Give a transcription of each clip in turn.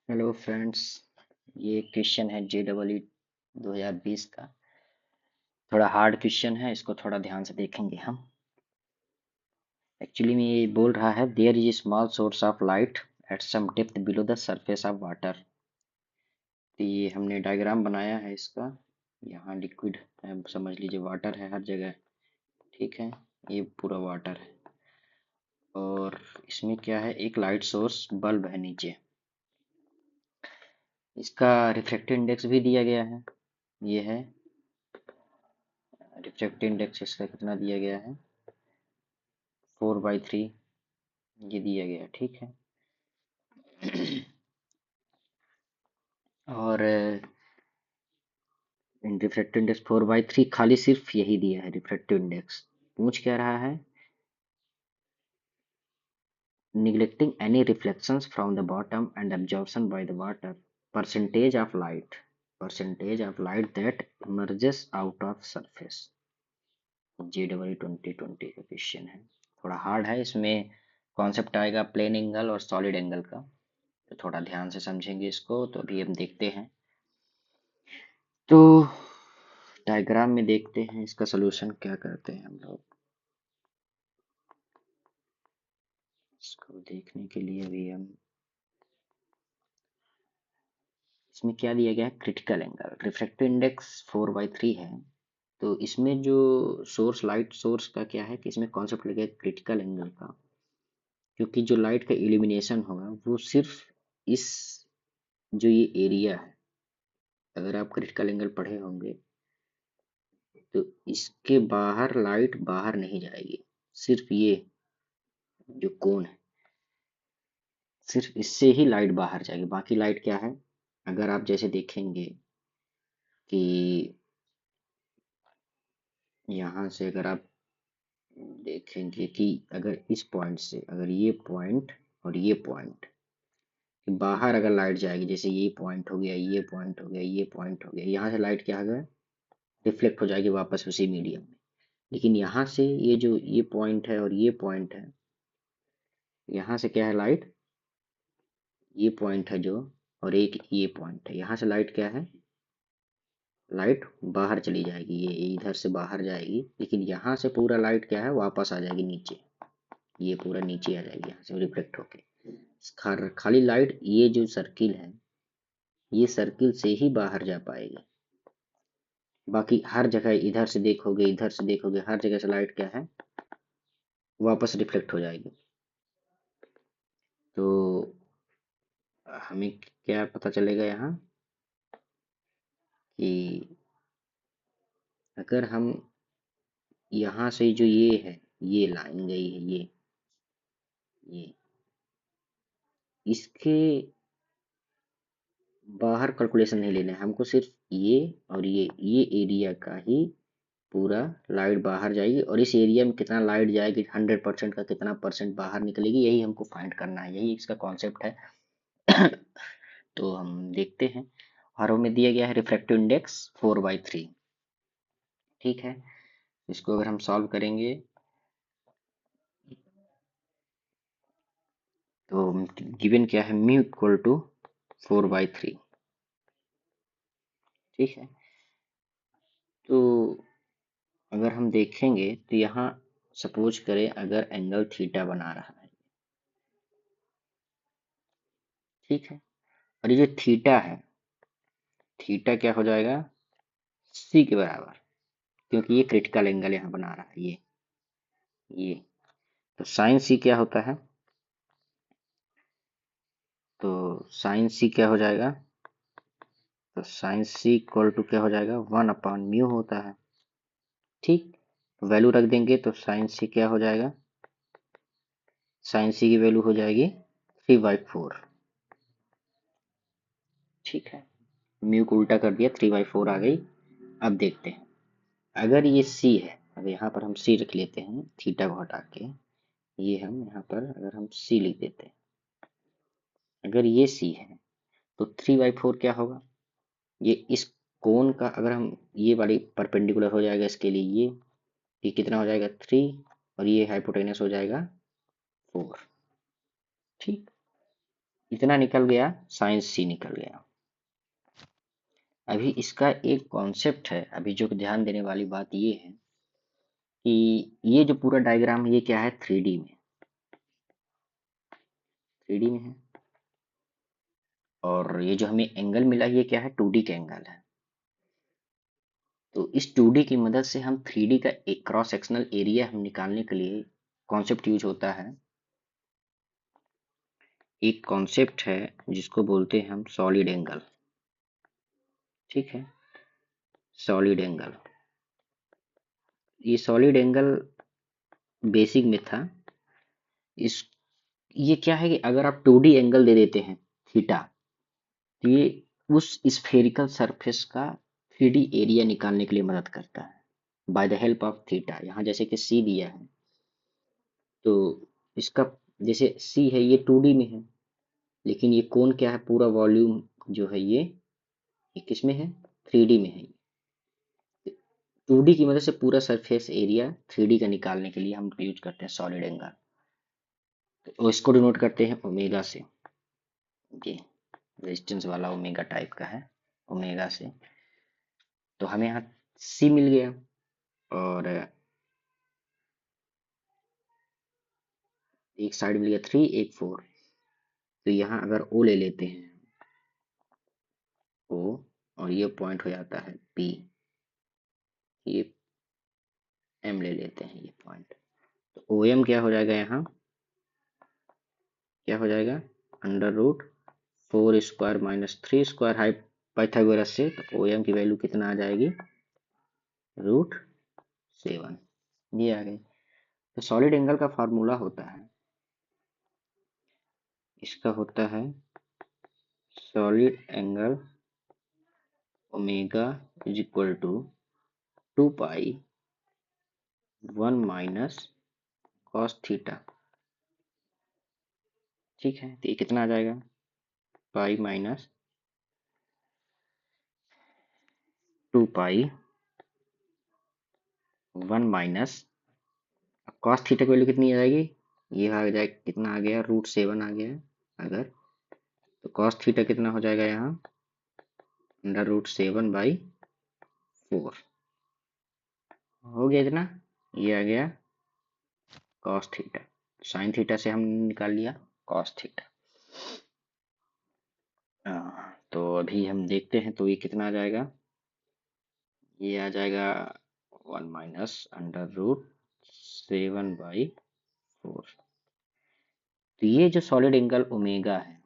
Hello friends. ये question है JEE 2020 का। थोड़ा हार्ड क्वेश्चन है, इसको थोड़ा ध्यान से देखेंगे हम। एक्चुअली में ये बोल रहा है there is small source of light at some depth below the surface of water. तो ये हमने डायग्राम बनाया है इसका। यहाँ लिक्विड है, समझ लीजिए वाटर है हर जगह। ठीक है, ये पूरा वाटर है और इसमें क्या है, एक लाइट सोर्स बल्ब है नीचे। इसका रिफ्रैक्टिव इंडेक्स भी दिया गया है। ये है रिफ्रैक्टिव इंडेक्स, इसका कितना दिया गया है, 4/3 ये दिया गया। ठीक है। और रिफ्रैक्टिव इंडेक्स 4/3 खाली सिर्फ यही दिया है रिफ्रैक्टिव इंडेक्स। पूछ क्या रहा है, neglecting any reflections from the bottom and absorption by the water, percentage of light that emerges out of surface। JEE 2020 का क्वेश्चन है, थोड़ा हार्ड है। इसमें कॉन्सेप्ट आएगा प्लेन एंगल और सॉलिड एंगल का, तो थोड़ा ध्यान से समझेंगे इसको। तो अभी हम देखते हैं, तो डायग्राम में देखते हैं इसका सलूशन क्या करते हैं हम लोग। इसको देखने के लिए अभी हम, इसमें क्या दिया गया है, क्रिटिकल एंगल। रिफ्रैक्टिव इंडेक्स 4/3 है, तो इसमें जो सोर्स, लाइट सोर्स का क्या है कि इसमें कॉन्सेप्ट लगे क्रिटिकल एंगल का, क्योंकि जो लाइट का इल्यूमिनेशन होगा वो सिर्फ इस, जो ये एरिया है, अगर आप क्रिटिकल एंगल पढ़े होंगे तो इसके बाहर लाइट बाहर नहीं जाएगी। सिर्फ ये जो कोन है, सिर्फ इससे ही लाइट बाहर जाएगी। बाकी लाइट क्या है, अगर आप जैसे देखेंगे कि यहाँ से अगर आप देखेंगे कि अगर इस पॉइंट से, अगर ये पॉइंट और ये पॉइंट बाहर अगर लाइट जाएगी, जैसे ये पॉइंट हो गया, ये पॉइंट हो गया, ये पॉइंट हो गया, यहाँ से लाइट क्या होगा, रिफ्लेक्ट हो जाएगी वापस उसी मीडियम में। लेकिन यहाँ से ये जो ये पॉइंट है और ये पॉइंट है, यहाँ से क्या है, लाइट, ये पॉइंट है जो, और एक ये पॉइंट है, यहाँ से लाइट क्या है, लाइट बाहर चली जाएगी, ये इधर से बाहर जाएगी। लेकिन यहाँ से पूरा लाइट क्या है, वापस आ जाएगी नीचे, ये पूरा नीचे आ जाएगी यहाँ से रिफ्लेक्ट होके। खाली लाइट ये जो सर्किल है, ये सर्किल से ही बाहर जा पाएगी। बाकी हर जगह इधर से देखोगे, इधर से देखोगे, हर जगह से लाइट क्या है, वापस रिफ्लेक्ट हो जाएगी। तो हमें क्या पता चलेगा यहाँ कि अगर हम यहाँ से जो ये है, ये लाइन गई है, ये इसके बाहर कैलकुलेशन नहीं लेना है हमको, सिर्फ ये और ये एरिया का ही पूरा लाइट बाहर जाएगी, और इस एरिया में कितना लाइट जाएगी, 100% का कितना परसेंट बाहर निकलेगी, यही हमको फाइंड करना है, यही इसका कॉन्सेप्ट है। तो हम देखते हैं। और हमें दिया गया है रिफ्रैक्टिव इंडेक्स 4/3। ठीक है, इसको अगर हम सॉल्व करेंगे तो गिवन क्या है, म्यू इक्वल टू 4/3। ठीक है, तो अगर हम देखेंगे तो यहाँ सपोज करें अगर एंगल थीटा बना रहा है, ठीक है, और ये जो थीटा है, थीटा क्या हो जाएगा, सी के बराबर, क्योंकि ये क्रिटिकल एंगल यहाँ बना रहा है, ये तो साइन सी क्या होता है, तो साइन सी क्या हो जाएगा, तो साइन सी इक्वल टू क्या हो जाएगा, 1/म्यू होता है। ठीक, वैल्यू रख देंगे तो साइन सी क्या हो जाएगा, साइन सी की वैल्यू हो जाएगी 3/4। ठीक है, म्यू को उल्टा कर दिया, 3/4 आ गई। अब देखते हैं, अगर ये सी है, अगर यहाँ पर हम सी रख लेते हैं, थीटा को हटा के, ये हम यहाँ पर अगर हम सी लिख देते हैं, अगर ये सी है तो 3/4 क्या होगा, ये इस कोण का, अगर हम ये वाली परपेंडिकुलर हो जाएगा इसके लिए, ये कितना हो जाएगा 3, और ये हाइपोटेनस हो जाएगा 4। ठीक, इतना निकल गया, साइंस सी निकल गया। अभी इसका एक कॉन्सेप्ट है, अभी जो ध्यान देने वाली बात ये है कि ये जो पूरा डायग्राम ये क्या है, 3D में, 3D में है। और ये जो हमें एंगल मिला ये क्या है, 2D का एंगल है। तो इस 2D की मदद से हम 3D का एक क्रॉस सेक्शनल एरिया हम निकालने के लिए कॉन्सेप्ट यूज होता है। एक कॉन्सेप्ट है जिसको बोलते हैं हम सॉलिड एंगल। ठीक है, सॉलिड एंगल। ये सॉलिड एंगल बेसिक में था। इस ये क्या है कि अगर आप 2D एंगल दे देते हैं थीटा, तो ये उस स्फेरिकल सरफेस का 3D एरिया निकालने के लिए मदद करता है by the help of theta. यहाँ जैसे कि सी दिया है, तो इसका जैसे सी है ये 2D में है, लेकिन ये कोण क्या है, पूरा वॉल्यूम जो है ये किस में है, 3D में है। 2D की मदद से पूरा सरफेस एरिया 3D का निकालने के लिए हम यूज करते हैं सॉलिड एंगल। तो इसको डिनोट करते हैं ओमेगा से। ये रेजिस्टेंस वाला ओमेगा टाइप का है, ओमेगा से। तो हमें यहाँ सी मिल गया, और एक साइड मिल गया 3, एक 4। तो यहाँ अगर ओ ले लेते हैं, ओ, और ये पॉइंट हो जाता है पी, ये एम ले लेते हैं ये पॉइंट। तो ओ एम क्या हो जाएगा, यहाँ क्या हो जाएगा, अंडर रूट 4² - 3² हाई पाइथागोरस से। तो ओ एम की वैल्यू कितना आ जाएगी, √7। ये आ गई। तो सॉलिड एंगल का फार्मूला होता है, इसका होता है solid angle omega is equal to 2π1 - cos theta. ठीक है, तो ये कितना आ जाएगा, पाई माइनस 2π1 cos थीटा की वैल्यू कितनी आ जाएगी, ये आ जाएगा, कितना आ गया, √7 आ गया। अगर तो cos थीटा कितना हो जाएगा यहाँ, √7/4 हो गया इतना। ये आ गया cos थीटा। sin थीटा से हमने निकाल लिया cos थीटा। तो अभी हम देखते हैं, तो ये कितना आ जाएगा, ये आ जाएगा 1 - √7/4। तो ये जो सॉलिड एंगल ओमेगा है,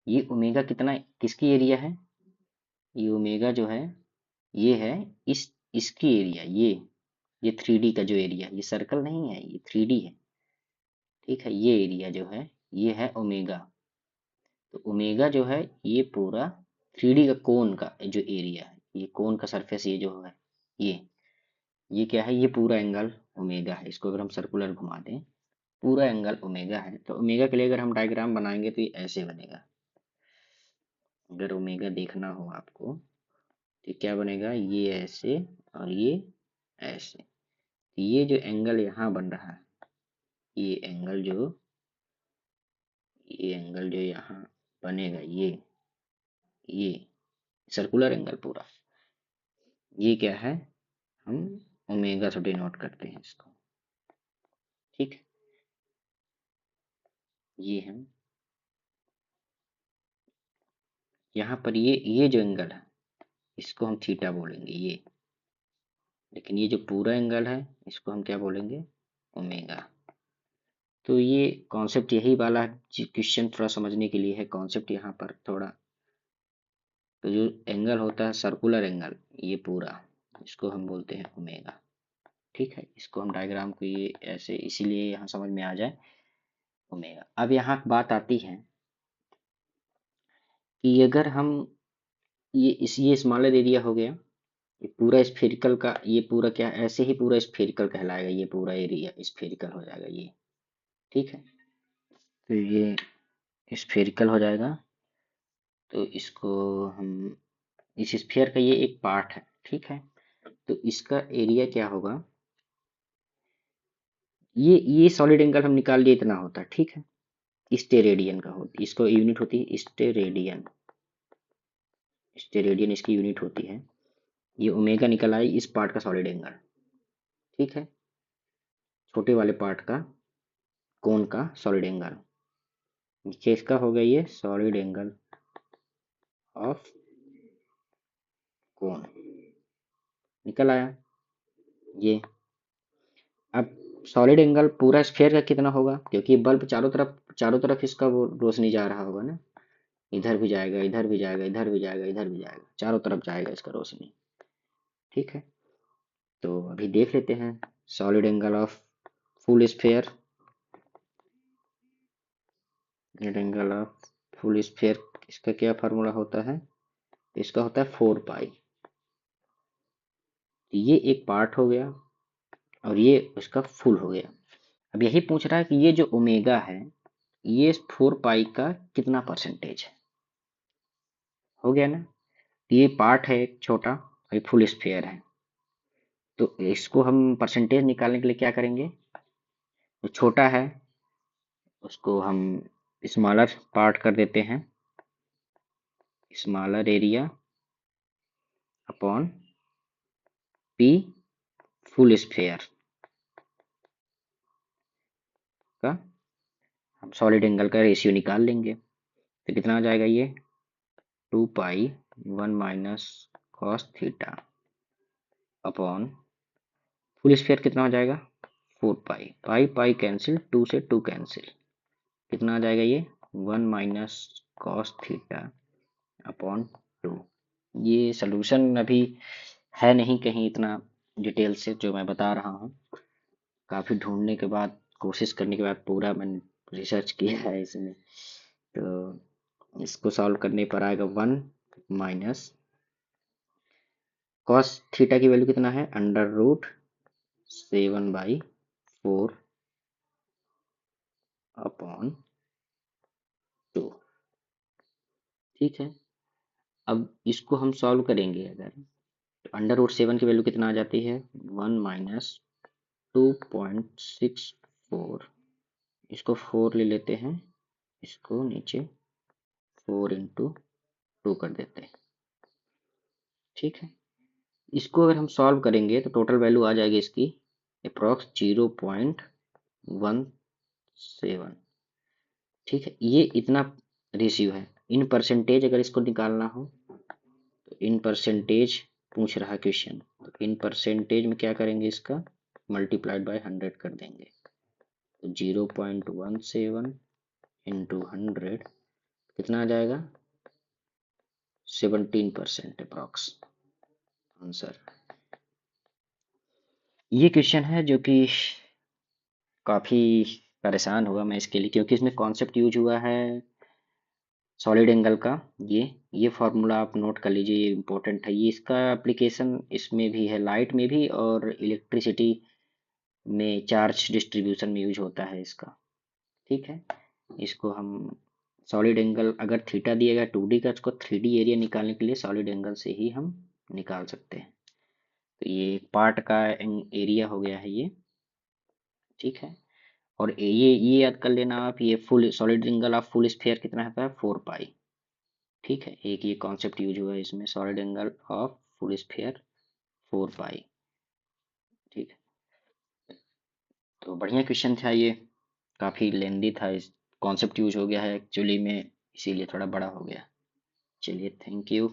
ये ओमेगा कितना, किसकी एरिया है, ये ओमेगा जो है ये है इसकी एरिया, ये 3D का जो एरिया, ये सर्कल नहीं है, ये 3D है। ठीक है, ये एरिया जो है ये है ओमेगा। तो ओमेगा जो है ये पूरा 3D का कोन का जो एरिया है, ये कोन का सरफेस ये जो है ये क्या है, ये पूरा एंगल ओमेगा है। इसको अगर हम सर्कुलर घुमा दें, पूरा एंगल ओमेगा है। तो ओमेगा के लिए अगर हम डायग्राम बनाएंगे तो ये ऐसे बनेगा। अगर ओमेगा देखना हो आपको तो क्या बनेगा, ये ऐसे और ये ऐसे। ये जो एंगल यहाँ बन रहा है, ये एंगल जो यहाँ बनेगा, ये सर्कुलर एंगल पूरा, ये क्या है, हम ओमेगा से डिनोट करते हैं इसको। ठीक है, ये हम यहाँ पर ये जो एंगल है इसको हम थीटा बोलेंगे ये, लेकिन ये जो पूरा एंगल है इसको हम क्या बोलेंगे, ओमेगा। तो ये कॉन्सेप्ट यही वाला क्वेश्चन थोड़ा समझने के लिए है, कॉन्सेप्ट यहाँ पर थोड़ा। तो जो एंगल होता है सर्कुलर एंगल, ये पूरा इसको हम बोलते हैं ओमेगा। ठीक है, इसको हम डायग्राम को ये ऐसे इसीलिए यहाँ समझ में आ जाए ओमेगा। अब यहाँ बात आती है कि अगर हम ये स्मॉलर एरिया हो गया, ये पूरा स्फेरिकल का, ये पूरा क्या ऐसे ही पूरा स्फेरिकल कहलाएगा, ये पूरा एरिया स्फेरिकल हो जाएगा ये। ठीक है, तो ये स्फेरिकल हो जाएगा। तो इसको हम, इस स्फीयर का ये एक पार्ट है। ठीक है, तो इसका एरिया क्या होगा, ये सॉलिड एंगल हम निकाल लिए, इतना होता है। ठीक है, स्टेरेडियन का होती, इसको यूनिट होती है स्टेरेडियन। स्टेरेडियन इसकी यूनिट होती है। ये ओमेगा निकल आई इस पार्ट का सॉलिड एंगल, ठीक है, छोटे वाले पार्ट का कोन का सॉलिड एंगल। किसका हो गया ये सॉलिड एंगल ऑफ कोन निकल आया ये। अब सॉलिड एंगल पूरा स्फीयर का कितना होगा, क्योंकि बल्ब चारों तरफ इसका वो रोशनी जा रहा होगा ना, इधर भी जाएगा, इधर भी जाएगा, इधर भी जाएगा, इधर भी जाएगा, चारों तरफ जाएगा इसका रोशनी, ठीक है। तो अभी देख लेते हैं solid angle of full sphere. Solid angle of full sphere इसका क्या फार्मूला होता है, इसका होता है 4 पाई। ये एक पार्ट हो गया और ये उसका फुल हो गया। अब यही पूछ रहा है कि ये जो ओमेगा है ये 4 पाई का कितना परसेंटेज है, हो गया ना। ये पार्ट है एक छोटा और एक फुल स्फीयर है, तो इसको हम परसेंटेज निकालने के लिए क्या करेंगे, जो छोटा है उसको हम स्मॉलर पार्ट कर देते हैं, smaller area upon P full sphere का हम सॉलिड एंगल का रेशियो निकाल लेंगे। तो कितना आ जाएगा ये 2 पाई 1 minus cos theta upon full sphere कितना हो जाएगा 4 पाई, पाई पाई कैंसिल, 2 से 2 कैंसिल, कितना आ जाएगा ये 1 माइनस कॉस थीटा अपॉन 2। ये सोल्यूशन अभी है नहीं कहीं इतना डिटेल से जो मैं बता रहा हूँ, काफ़ी ढूंढने के बाद कोशिश करने के बाद पूरा मैंने रिसर्च किया है इसमें। तो इसको सॉल्व करने पर आएगा 1 माइनस कॉस थीटा की वैल्यू कितना है √7/4 अपॉन 2, ठीक है। अब इसको हम सॉल्व करेंगे अगर, तो √7 की वैल्यू कितना आ जाती है 1 माइनस 2.64, इसको 4 ले लेते हैं, इसको नीचे 4 इंटू 2 कर देते हैं, ठीक है। इसको अगर हम सॉल्व करेंगे तो टोटल वैल्यू आ जाएगी इसकी अप्रॉक्स 0.17, ठीक है। ये इतना रेशियो है। इन परसेंटेज अगर इसको निकालना हो तो इन परसेंटेज पूछ रहा क्वेश्चन, तो इन परसेंटेज में क्या करेंगे, इसका मल्टीप्लाइड बाय 100 कर देंगे, तो 0.17 इंटू 100 कितना आ जाएगा 17% अप्रॉक्स आंसर। ये क्वेश्चन है जो कि काफ़ी परेशान हुआ मैं इसके लिए, क्योंकि इसमें कॉन्सेप्ट यूज हुआ है सॉलिड एंगल का। ये फार्मूला आप नोट कर लीजिए, ये इम्पोर्टेंट है। ये इसका एप्लीकेशन इसमें भी है, लाइट में भी और इलेक्ट्रिसिटी में चार्ज डिस्ट्रीब्यूशन में यूज होता है इसका, ठीक है। इसको हम सॉलिड एंगल अगर थीटा दिएगा 2D का, इसको 3D एरिया निकालने के लिए सॉलिड एंगल से ही हम निकाल सकते हैं। तो ये पार्ट का एरिया हो गया है ये, ठीक है। और ये याद कर लेना आप, ये full solid angle of full sphere कितना होता है 4 पाई, ठीक है। एक ये कॉन्सेप्ट यूज हुआ है इसमें, solid angle of full sphere 4 पाई, ठीक है। तो बढ़िया क्वेश्चन था ये, काफ़ी लेंदी था, इस कॉन्सेप्ट यूज हो गया है एक्चुअली में, इसीलिए थोड़ा बड़ा हो गया। चलिए थैंक यू।